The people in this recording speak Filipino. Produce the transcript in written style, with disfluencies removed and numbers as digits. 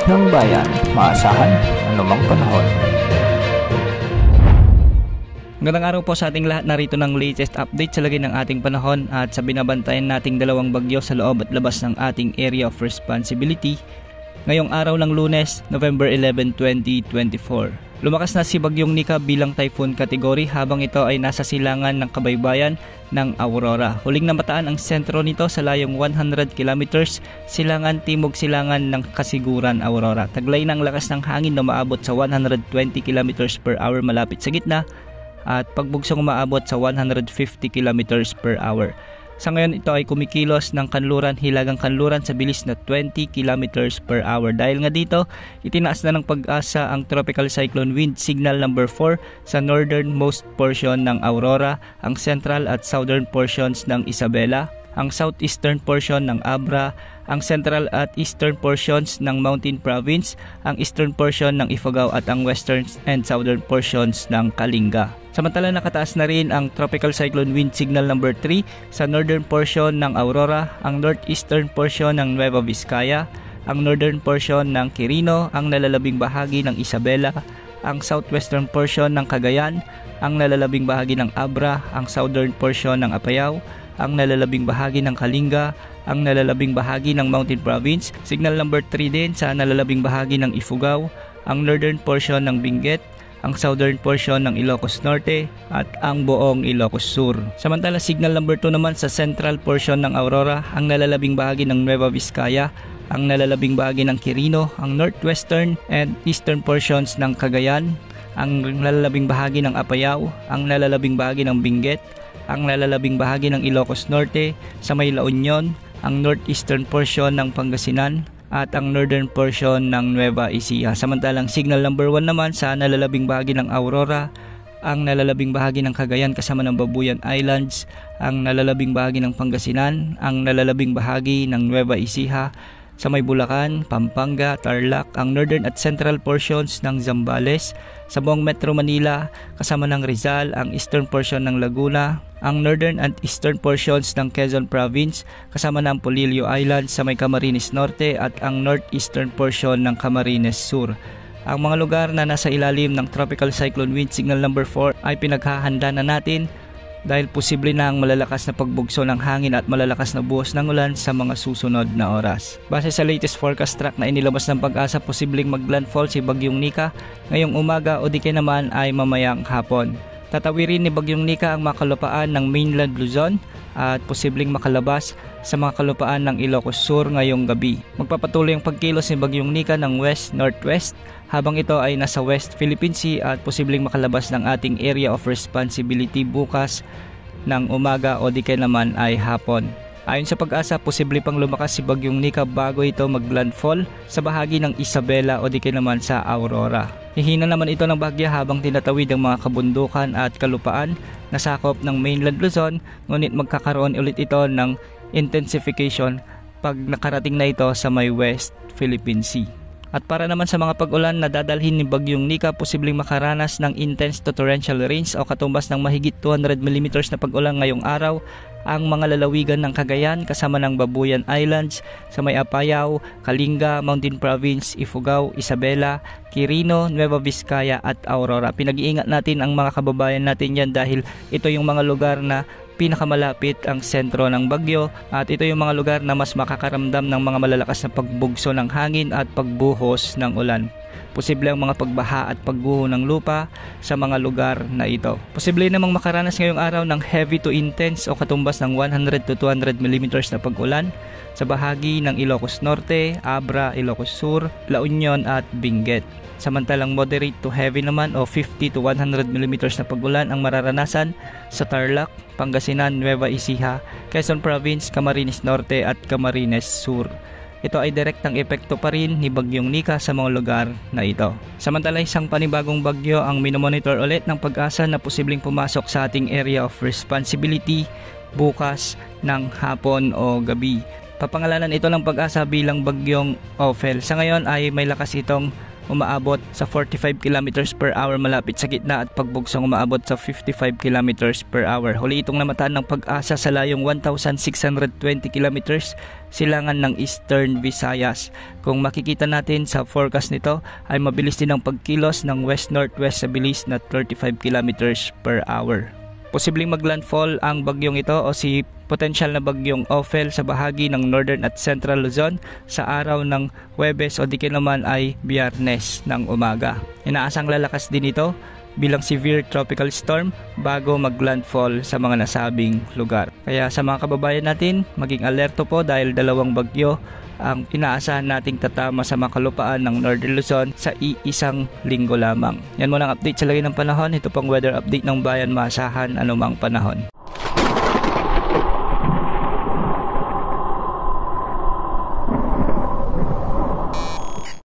ng bayan, maasahan anumang panahon. Magandang araw po sa ating lahat, narito ng latest update sa lagay ng ating panahon at sa binabantayan nating dalawang bagyo sa loob at labas ng ating area of responsibility ngayong araw ng Lunes, November 11, 2024. Lumakas na si Bagyong Nika bilang typhoon category habang ito ay nasa silangan ng kabaybayan ng Aurora. Huling namataan ang sentro nito sa layong 100 kilometers silangan timog silangan ng Kasiguran, Aurora. Taglay ng lakas ng hangin na umaabot sa 120 kilometers per hour malapit sa gitna at pagbugsong umaabot sa 150 kilometers per hour. Sa ngayon ito ay kumikilos ng hilagang kanluran sa bilis na 20 kilometers per hour. Dahil nga dito, itinaas na ng Pag-asa ang Tropical Cyclone Wind Signal number 4 sa northernmost portion ng Aurora, ang central at southern portions ng Isabela, ang southeastern portion ng Abra, ang central at eastern portions ng Mountain Province, ang eastern portion ng Ifugao at ang western and southern portions ng Kalinga. Samantala nakataas na rin ang Tropical Cyclone Wind Signal number 3 sa northern portion ng Aurora, ang northeastern portion ng Nueva Vizcaya, ang northern portion ng Quirino, ang nalalabing bahagi ng Isabela, ang southwestern portion ng Cagayan, ang nalalabing bahagi ng Abra, ang southern portion ng Apayao, ang nalalabing bahagi ng Kalinga, ang nalalabing bahagi ng Mountain Province, signal number 3 din sa nalalabing bahagi ng Ifugao, ang northern portion ng Benguet, ang southern portion ng Ilocos Norte at ang buong Ilocos Sur. Samantala signal number 2 naman sa central portion ng Aurora, ang nalalabing bahagi ng Nueva Vizcaya, ang nalalabing bahagi ng Quirino, ang northwestern and eastern portions ng Cagayan, ang nalalabing bahagi ng Apayao, ang nalalabing bahagi ng Benguet, ang nalalabing bahagi ng Ilocos Norte, sa may La Union, ang northeastern portion ng Pangasinan, at ang northern portion ng Nueva Ecija. Samantalang signal number 1 naman sa nalalabing bahagi ng Aurora, ang nalalabing bahagi ng Cagayan kasama ng Babuyan Islands, ang nalalabing bahagi ng Pangasinan, ang nalalabing bahagi ng Nueva Ecija, sa may Bulacan, Pampanga, Tarlac, ang northern at central portions ng Zambales, sa buong Metro Manila, kasama ng Rizal, ang eastern portion ng Laguna, ang northern and eastern portions ng Quezon Province, kasama ng Polillo Island sa may Camarines Norte at ang northeastern portion ng Camarines Sur. Ang mga lugar na nasa ilalim ng Tropical Cyclone Wind Signal number 4 ay pinaghahanda na natin dahil posible na ang malalakas na pagbugso ng hangin at malalakas na buhos ng ulan sa mga susunod na oras. Base sa latest forecast track na inilabas ng Pag-asa, posibleng maglandfall si Bagyong Nika ngayong umaga o di kaya naman ay mamayang hapon. Tatawirin ni Bagyong Nika ang mga kalupaan ng mainland Luzon at posibleng makalabas sa mga kalupaan ng Ilocos Sur ngayong gabi. Magpapatuloy ang pagkilos ni Bagyong Nika ng west-northwest habang ito ay nasa West Philippine Sea at posibleng makalabas ng ating area of responsibility bukas ng umaga o di kaya naman ay hapon. Ayon sa Pag-asa, posible pang lumakas si Bagyong Nika bago ito maglandfall sa bahagi ng Isabela o di kaya naman sa Aurora. Hihina naman ito ng bahagya habang tinatawid ang mga kabundukan at kalupaan na sakop ng mainland Luzon, ngunit magkakaroon ulit ito ng intensification pag nakarating na ito sa may West Philippine Sea. At para naman sa mga pag-ulan na dadalhin ni Bagyong Nika, posibleng makaranas ng intense to torrential rains o katumbas ng mahigit 200 mm na pag-ulan ngayong araw ang mga lalawigan ng Cagayan kasama ng Babuyan Islands sa may Apayao, Kalinga, Mountain Province, Ifugao, Isabela, Quirino, Nueva Vizcaya at Aurora. Pinag-iingat natin ang mga kababayan natin yan dahil ito yung mga lugar na pinakamalapit ang sentro ng bagyo at ito yung mga lugar na mas makakaramdam ng mga malalakas na pagbugso ng hangin at pagbuhos ng ulan. Posible ang mga pagbaha at pagguho ng lupa sa mga lugar na ito. Posible namang makaranas ngayong araw ng heavy to intense o katumbas ng 100 to 200 mm na pag-ulan sa bahagi ng Ilocos Norte, Abra, Ilocos Sur, La Union at Benguet. Samantalang moderate to heavy naman o 50 to 100 mm na pag-ulan ang mararanasan sa Tarlac, Pangasinan, Nueva Ecija, Quezon Province, Camarines Norte at Camarines Sur. Ito ay direktang epekto pa rin ni Bagyong Nika sa mga lugar na ito. Samantala isang panibagong bagyo ang minomonitor ulit ng Pag-asa na posibleng pumasok sa ating area of responsibility bukas ng hapon o gabi. Papangalanan ito ng Pag-asa bilang Bagyong Ophel. Sa ngayon ay may lakas itong umaabot sa 45 kilometers per hour malapit sa gitna at pagbugsong umaabot sa 55 kilometers per hour. Huli itong namataan ng Pag-asa sa layong 1,620 kilometers silangan ng Eastern Visayas. Kung makikita natin sa forecast nito ay mabilis din ang pagkilos ng west-northwest sa bilis na 35 kilometers per hour. Posibleng maglandfall ang bagyong ito o si potensyal na bagyong Ophel sa bahagi ng Northern at Central Luzon sa araw ng Huwebes o di kaya naman ay Biyernes ng umaga. Inaasang lalakas din ito bilang severe tropical storm bago maglandfall sa mga nasabing lugar. Kaya sa mga kababayan natin, maging alerto po dahil dalawang bagyo ang inaasahan nating tatama sa mga kalupaan ng Northern Luzon sa iisang linggo lamang. Yan muna ang update sa lagay ng panahon. Ito pang weather update ng Bayan Maasahan Anumang Panahon.